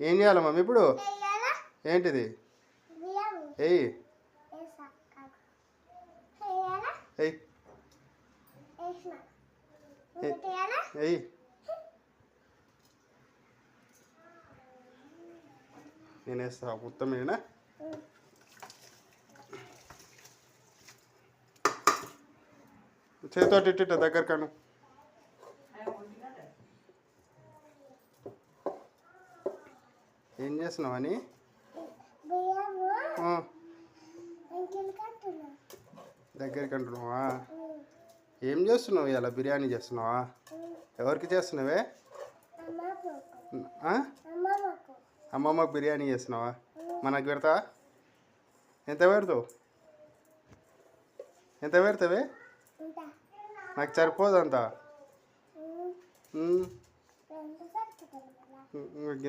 ఏం చేయాలి మమ్మీ ఇప్పుడు? ఏంటిది? ఎయ్ ఎయ్ ఎయ్. నేను వేస్తా మొత్తం నేనా? చేతితో ఇట్ట దగ్గర కాను. ఏం చేస్తున్నావు అని? దగ్గరికి అంటున్నావా? ఏం చేస్తున్నావు ఇలా? బిర్యానీ చేస్తున్నావా? ఎవరికి చేస్తున్నావే? అమ్మమ్మకు బిర్యానీ చేస్తున్నావా? మనకు పెడతావా? ఎంత పెడతావు? ఎంత పెడతావే? నాకు సరిపోదంతా.